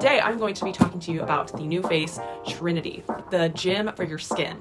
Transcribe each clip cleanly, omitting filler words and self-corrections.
Today, I'm going to be talking to you about the Nuface Trinity, the gym for your skin.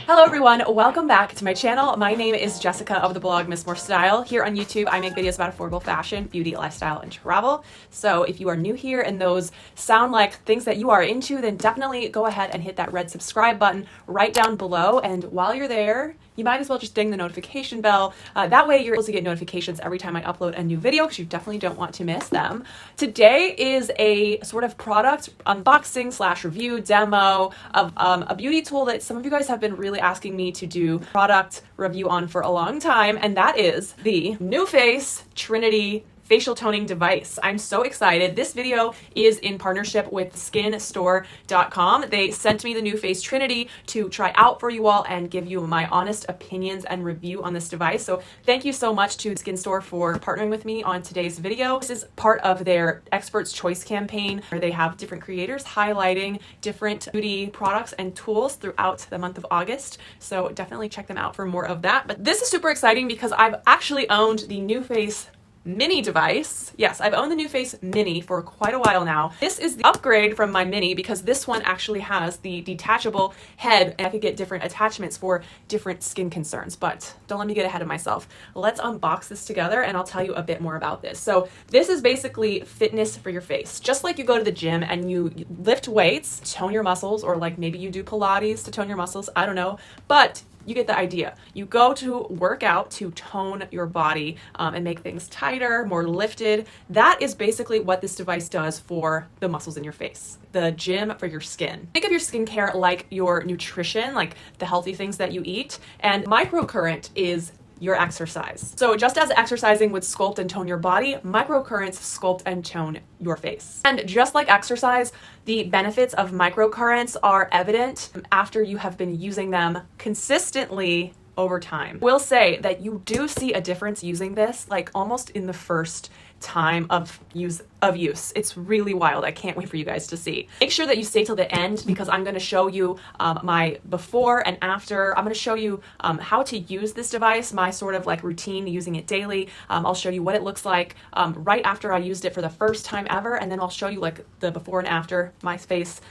Hello everyone, welcome back to my channel. My name is Jessica of the blog Miss More Style. Here on YouTube, I make videos about affordable fashion, beauty, lifestyle, and travel. So if you are new here and those sound like things that you are into, then definitely go ahead and hit that red subscribe button right down below. And while you're there, you might as well just ding the notification bell. That way you're able to get notifications every time I upload a new video, because you definitely don't want to miss them. Today is a sort of product unboxing / review demo of a beauty tool that some of you guys have been really asking me to do product review on for a long time, and that is the Nuface Trinity facial toning device. I'm so excited. This video is in partnership with skinstore.com. They sent me the Nuface Trinity to try out for you all and give you my honest opinions and review on this device. So thank you so much to Skin Store for partnering with me on today's video. This is part of their Expert's Choice campaign, where they have different creators highlighting different beauty products and tools throughout the month of August. So definitely check them out for more of that. But this is super exciting because I've actually owned the Nuface Mini device. Yes, I've owned the Nuface Mini for quite a while now. This is the upgrade from my Mini because this one actually has the detachable head, and I could get different attachments for different skin concerns. But don't let me get ahead of myself. Let's unbox this together and I'll tell you a bit more about this. So this is basically fitness for your face. Just like you go to the gym and you lift weights, tone your muscles, or like maybe you do Pilates to tone your muscles, I don't know. But you get the idea. You go to work out to tone your body and make things tighter, more lifted. That is basically what this device does for the muscles in your face. The gym for your skin. Think of your skincare like your nutrition, like the healthy things that you eat. And microcurrent is your exercise. So just as exercising would sculpt and tone your body, microcurrents sculpt and tone your face. And just like exercise, the benefits of microcurrents are evident after you have been using them consistently over time. We'll say that you do see a difference using this, like almost in the first time of use. It's really wild. I can't wait for you guys to see. Make sure that you stay till the end because I'm going to show you my before and after. I'm going to show you how to use this device, my sort of like routine using it daily. I'll show you what it looks like right after I used it for the first time ever, and then I'll show you like the before and after my face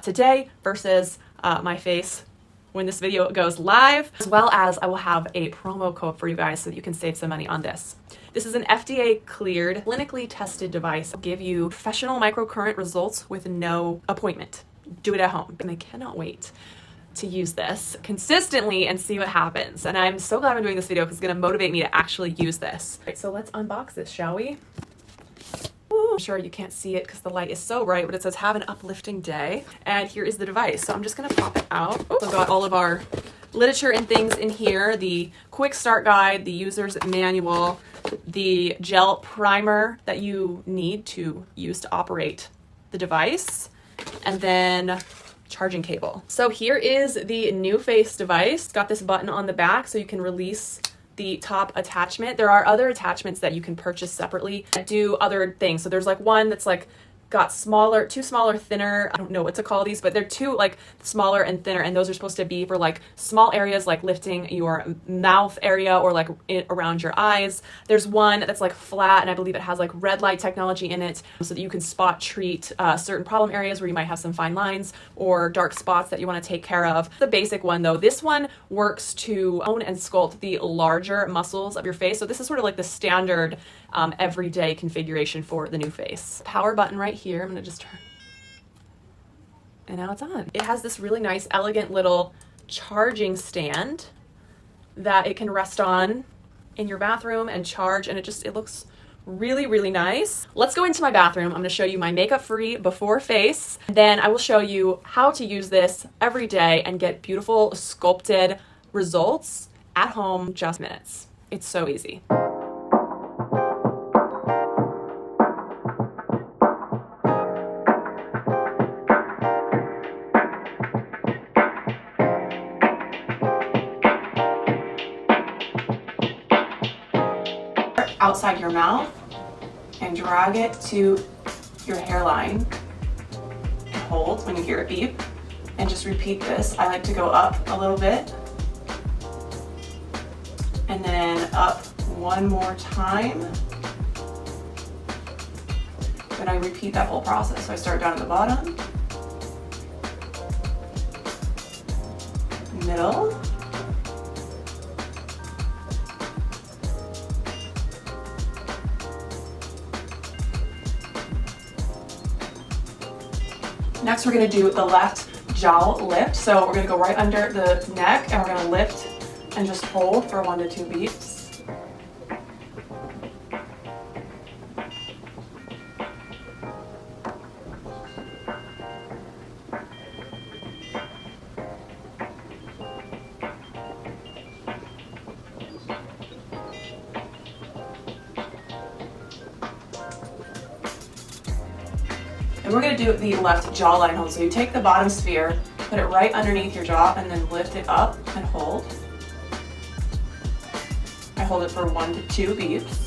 today versus my face when this video goes live, as well as I will have a promo code for you guys so that you can save some money on this. This is an FDA cleared, clinically tested device. It'll give you professional microcurrent results with no appointment. Do it at home. And I cannot wait to use this consistently and see what happens. And I'm so glad I'm doing this video because it's gonna motivate me to actually use this. All right, so let's unbox this, shall we? I'm sure you can't see it because the light is so bright, but it says have an uplifting day. And here is the device. So I'm just gonna pop it out. So I've got all of our literature and things in here, the quick start guide, the user's manual, the gel primer that you need to use to operate the device, and then charging cable. So here is the Nuface device. It's got this button on the back so you can release the top attachment. There are other attachments that you can purchase separately that do other things. So there's like one that's like got smaller, two smaller, thinner, I don't know what to call these, but they're two like smaller and thinner, and those are supposed to be for like small areas like lifting your mouth area or like around your eyes. There's one that's like flat, and I believe it has like red light technology in it so that you can spot treat certain problem areas where you might have some fine lines or dark spots that you want to take care of. The basic one though, this one works to tone and sculpt the larger muscles of your face. So this is sort of like the standard everyday configuration for the Nuface. Power button right here. I'm gonna just turn, and now it's on. It has this really nice, elegant little charging stand that it can rest on in your bathroom and charge, and it looks really, really nice. Let's go into my bathroom. I'm gonna show you my makeup-free before face, and then I will show you how to use this every day and get beautiful sculpted results at home, just minutes. It's so easy. Outside your mouth and drag it to your hairline. Hold when you hear a beep and just repeat this. I like to go up a little bit and then up one more time. Then I repeat that whole process. So I start down at the bottom, middle, next we're going to do the left jowl lift. So we're going to go right under the neck and we're going to lift and just hold for 1 to 2 beats. And we're going to do the left jawline hold. So you take the bottom sphere, put it right underneath your jaw, and then lift it up and hold. I hold it for 1 to 2 beats.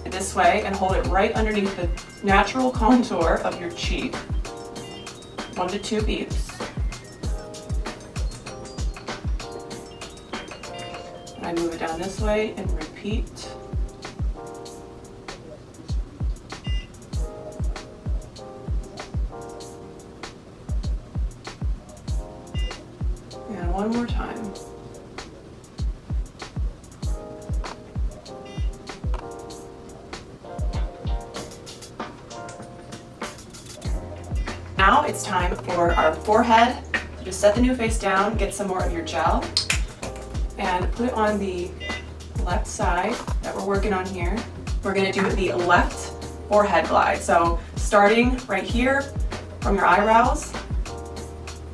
This way and hold it right underneath the natural contour of your cheek. 1 to 2 beats. And I move it down this way and repeat. And one more time. Now it's time for our forehead. So just set the Nuface down, get some more of your gel, and put it on the left side that we're working on here. We're going to do the left forehead glide. So starting right here from your eyebrows,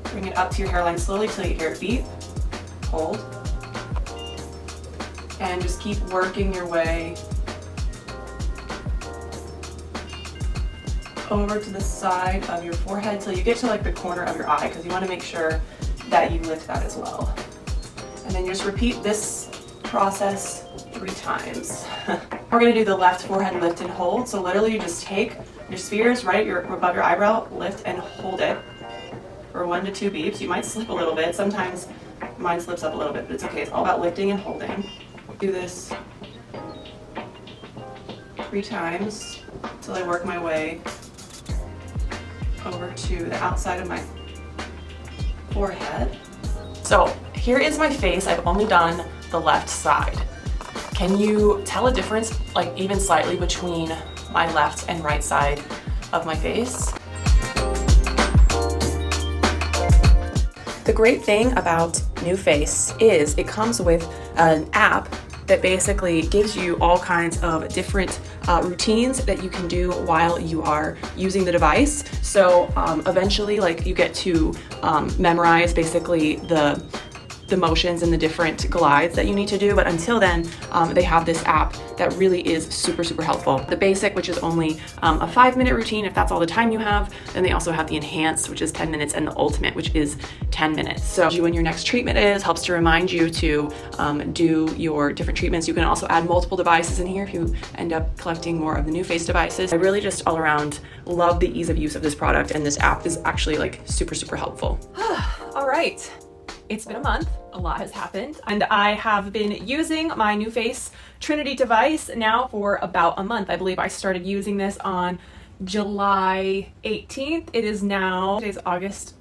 bring it up to your hairline slowly till you hear it beep. Hold. And just keep working your way over to the side of your forehead till you get to like the corner of your eye, because you want to make sure that you lift that as well. And then just repeat this process 3 times. We're going to do the left forehead lift and hold. So literally you just take your spheres right above your eyebrow, lift and hold it for 1 to 2 beeps. You might slip a little bit. Sometimes mine slips up a little bit, but it's okay. It's all about lifting and holding. Do this 3 times until I work my way over to the outside of my forehead. So here is my face. I've only done the left side. Can you tell a difference, like even slightly, between my left and right side of my face? The great thing about Nuface is it comes with an app that basically gives you all kinds of different routines that you can do while you are using the device. So eventually, like, you get to memorize basically the motions and the different glides that you need to do. But until then, they have this app that really is super, super helpful. The basic, which is only a 5-minute routine, if that's all the time you have. Then they also have the enhanced, which is 10 minutes, and the ultimate, which is 10 minutes. So when your next treatment is, helps to remind you to do your different treatments. You can also add multiple devices in here if you end up collecting more of the Nuface devices. I really just all around love the ease of use of this product, and this app is actually like super, super helpful. All right. It's been a month, a lot has happened, and I have been using my Nuface Trinity device now for about a month. I believe I started using this on July 18th. It is now, today's August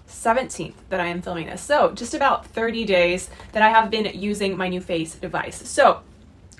17th that I am filming this. So just about 30 days that I have been using my Nuface device. So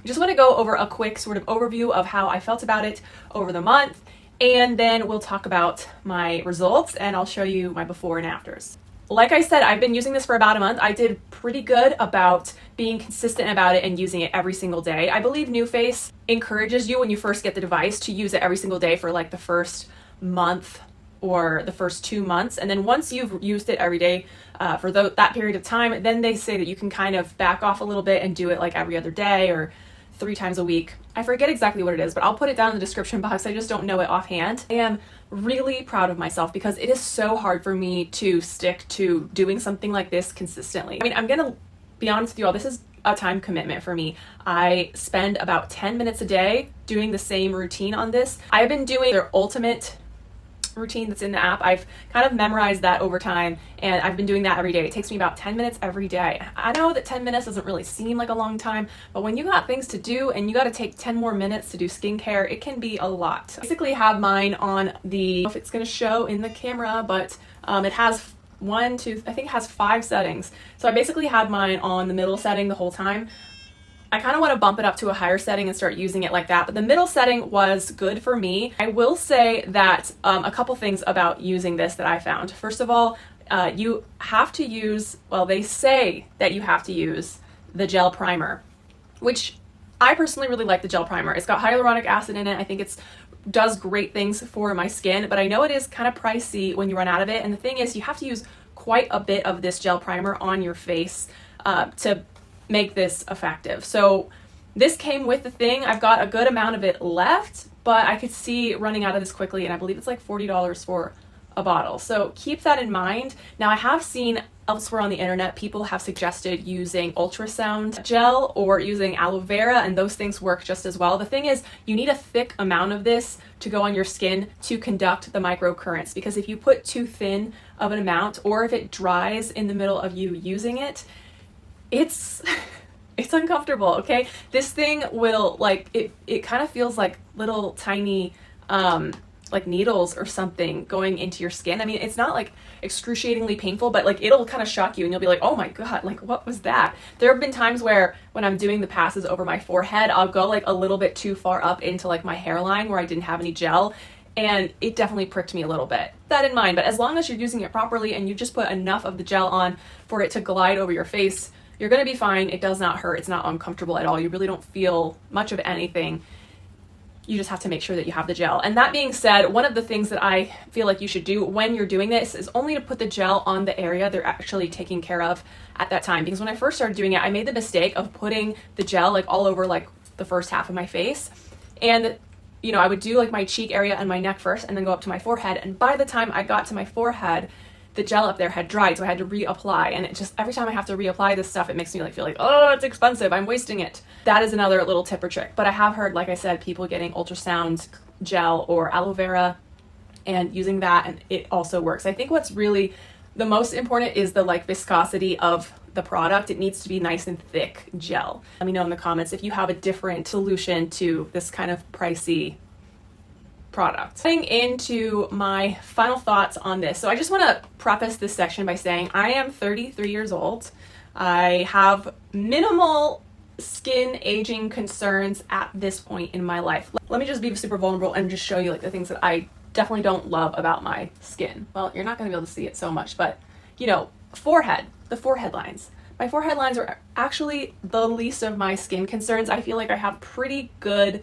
just want to go over a quick sort of overview of how I felt about it over the month, and then we'll talk about my results and I'll show you my before and afters. Like I said, I've been using this for about a month. I did pretty good about being consistent about it and using it every single day. I believe Nuface encourages you when you first get the device to use it every single day for like the first month or the first 2 months. And then once you've used it every day for that period of time, then they say that you can kind of back off a little bit and do it like every other day or 3 times a week. I forget exactly what it is, but I'll put it down in the description box. I just don't know it offhand. I am really proud of myself because it is so hard for me to stick to doing something like this consistently. I mean, I'm gonna be honest with you all, this is a time commitment for me. I spend about 10 minutes a day doing the same routine on this. I've been doing their ultimate routine that's in the app. I've kind of memorized that over time, and I've been doing that every day. It takes me about 10 minutes every day. I know that 10 minutes doesn't really seem like a long time, but when you got things to do and you got to take 10 more minutes to do skincare, it can be a lot. I basically have mine on the, I don't know if it's going to show in the camera, but it has I think it has 5 settings. So I basically had mine on the middle setting the whole time. I kind of want to bump it up to a higher setting and start using it like that, but the middle setting was good for me. I will say that a couple things about using this that I found. First of all, you have to use, well, they say that you have to use the gel primer, which I personally really like the gel primer. It's got hyaluronic acid in it. I think does great things for my skin, but I know it is kind of pricey when you run out of it. And the thing is, you have to use quite a bit of this gel primer on your face to make this effective. So this came with the thing. I've got a good amount of it left, but I could see running out of this quickly, and I believe it's like $40 for a bottle. So keep that in mind. Now, I have seen elsewhere on the internet, people have suggested using ultrasound gel or using aloe vera, and those things work just as well. The thing is, you need a thick amount of this to go on your skin to conduct the microcurrents, because if you put too thin of an amount, or if it dries in the middle of you using it, it's uncomfortable, okay? This thing will, like, it kind of feels like little tiny like needles or something going into your skin. I mean, it's not like excruciatingly painful, but like it'll kind of shock you and you'll be like, oh my God, like what was that? There have been times where when I'm doing the passes over my forehead, I'll go like a little bit too far up into like my hairline where I didn't have any gel, and it definitely pricked me a little bit. Keep that in mind, but as long as you're using it properly and you just put enough of the gel on for it to glide over your face, you're gonna be fine. It does not hurt. It's not uncomfortable at all. You really don't feel much of anything. You just have to make sure that you have the gel. And that being said, one of the things that I feel like you should do when you're doing this is only to put the gel on the area they're actually taking care of at that time. Because when I first started doing it, I made the mistake of putting the gel like all over like the first half of my face. And you know, I would do like my cheek area and my neck first and then go up to my forehead. And by the time I got to my forehead, the gel up there had dried, so I had to reapply. And it just, every time I have to reapply this stuff, it makes me like feel like, oh, it's expensive, I'm wasting it. That is another little tip or trick. But I have heard, like I said, people getting ultrasound gel or aloe vera and using that, and it also works. I think what's really the most important is the like viscosity of the product. It needs to be nice and thick gel. Let me know in the comments if you have a different solution to this kind of pricey product. Getting into my final thoughts on this. So I just want to preface this section by saying I am 33 years old. I have minimal skin aging concerns at this point in my life. Let me just be super vulnerable and just show you like the things that I definitely don't love about my skin. Well, you're not going to be able to see it so much, but you know, the forehead lines. My forehead lines are actually the least of my skin concerns. I feel like I have pretty good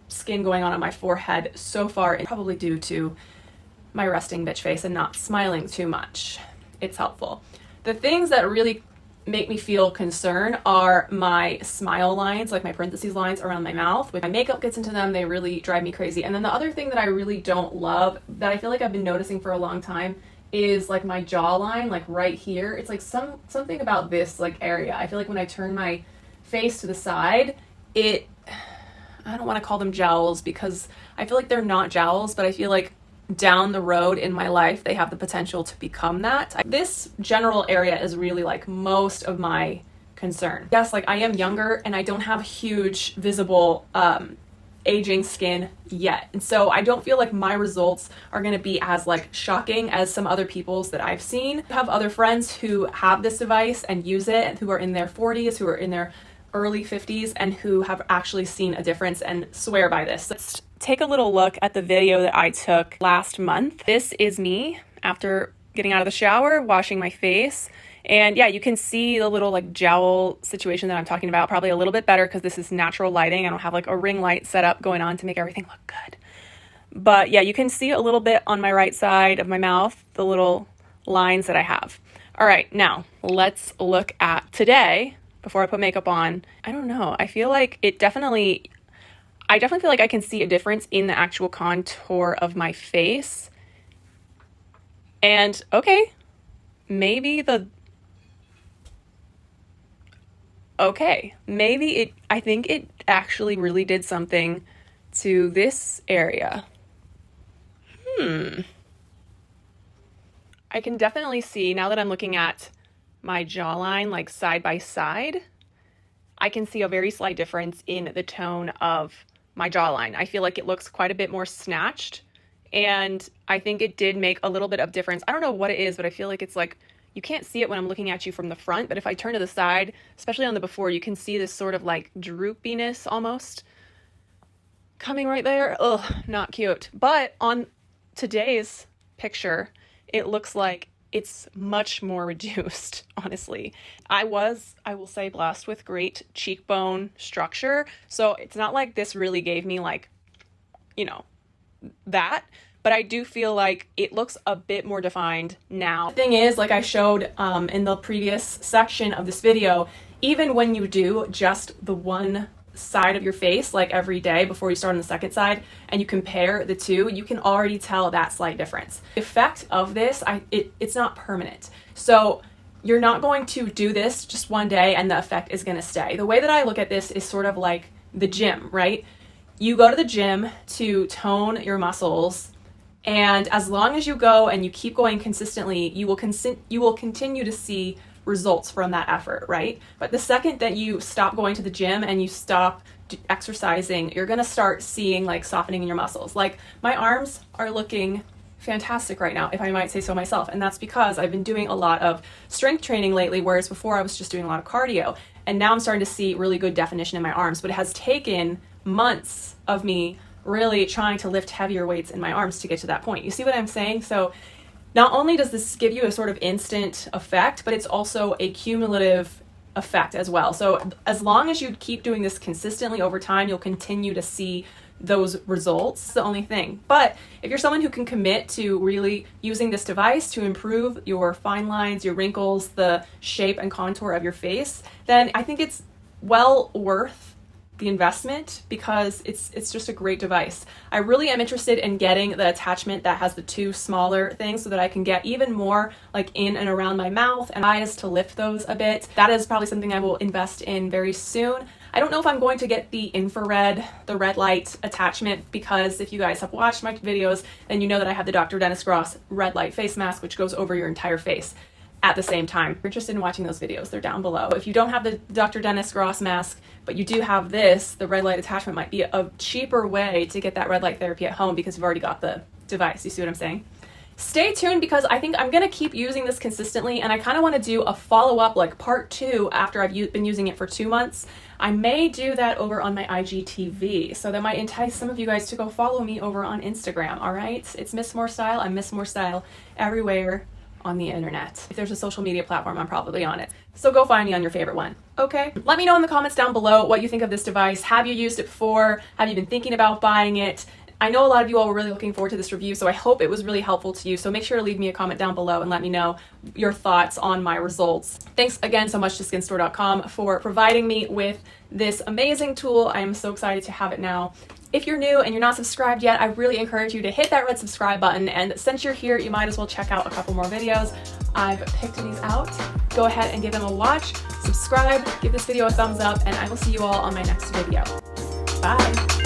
skin going on my forehead so far, and probably due to my resting bitch face and not smiling too much. It's helpful. The things that really make me feel concerned are my smile lines, like my parentheses lines around my mouth. When my makeup gets into them, they really drive me crazy. And then the other thing that I really don't love, that I feel like I've been noticing for a long time, is like my jawline, like right here. It's like something about this like area. I feel like when I turn my face to the side, I don't want to call them jowls because I feel like they're not jowls, but I feel like down the road in my life, they have the potential to become that. This general area is really like most of my concern. Yes, like I am younger and I don't have huge visible aging skin yet. And so I don't feel like my results are going to be as like shocking as some other people's that I've seen. I have other friends who have this device and use it, and who are in their 40s, who are in their early 50s, and who have actually seen a difference and swear by this. Let's take a little look at the video that I took last month. This is me after getting out of the shower, washing my face. And yeah, you can see the little like jowl situation that I'm talking about probably a little bit better because this is natural lighting. I don't have like a ring light set up going on to make everything look good. But yeah, you can see a little bit on my right side of my mouth, the little lines that I have. All right, now let's look at today. Before I put makeup on, I don't know. I feel like I definitely feel like I can see a difference in the actual contour of my face. And okay, maybe okay, maybe I think it actually really did something to this area. I can definitely see, now that I'm looking at my jawline like side by side, I can see a very slight difference in the tone of my jawline. I feel like it looks quite a bit more snatched, and I think it did make a little bit of difference. I don't know what it is, but I feel like it's like, you can't see it when I'm looking at you from the front, but if I turn to the side, especially on the before, you can see this sort of like droopiness almost coming right there. Ugh, not cute. But on today's picture, it looks like it's much more reduced, honestly. I will say, blessed with great cheekbone structure. So it's not like this really gave me like, you know, that, but I do feel like it looks a bit more defined now. The thing is, like I showed in the previous section of this video, even when you do just the one side of your face, like every day before you start on the second side, and you compare the two, you can already tell that slight difference. The effect of this, it's not permanent. So you're not going to do this just one day and the effect is going to stay. The way that I look at this is sort of like the gym, right? You go to the gym to tone your muscles, and as long as you go and you keep going consistently, you will continue to see results from that effort, right? But the second that you stop going to the gym and you stop exercising, you're gonna start seeing like softening in your muscles. Like my arms are looking fantastic right now, if I might say so myself, and that's because I've been doing a lot of strength training lately, whereas before I was just doing a lot of cardio, and now I'm starting to see really good definition in my arms. But it has taken months of me really trying to lift heavier weights in my arms to get to that point. You see what I'm saying? So not only does this give you a sort of instant effect, but it's also a cumulative effect as well. So as long as you keep doing this consistently over time, you'll continue to see those results. It's the only thing. But if you're someone who can commit to really using this device to improve your fine lines, your wrinkles, the shape and contour of your face, then I think it's well worth the investment, because it's just a great device. I really am interested in getting the attachment that has the two smaller things so that I can get even more like in and around my mouth and eyes to lift those a bit. That is probably something I will invest in very soon. I don't know if I'm going to get the infrared, the red light attachment, because if you guys have watched my videos, then you know that I have the Dr. Dennis Gross red light face mask, which goes over your entire face at the same time. If you're interested in watching those videos, they're down below. If you don't have the Dr. Dennis Gross mask, but you do have this, the red light attachment might be a cheaper way to get that red light therapy at home because you've already got the device. You see what I'm saying? Stay tuned, because I think I'm gonna keep using this consistently, and I kind of want to do a follow-up, like part 2, after I've been using it for 2 months. I may do that over on my IGTV, so that might entice some of you guys to go follow me over on Instagram, all right? It's Miss More Style. I'm Miss More Style everywhere on the internet. If there's a social media platform, I'm probably on it. So go find me on your favorite one, okay? Let me know in the comments down below what you think of this device. Have you used it before? Have you been thinking about buying it? I know a lot of you all were really looking forward to this review, so I hope it was really helpful to you. So make sure to leave me a comment down below and let me know your thoughts on my results. Thanks again so much to skinstore.com for providing me with this amazing tool. I am so excited to have it now. If you're new and you're not subscribed yet, I really encourage you to hit that red subscribe button, and since you're here, you might as well check out a couple more videos. I've picked these out. Go ahead and give them a watch, subscribe, give this video a thumbs up, and I will see you all on my next video. Bye!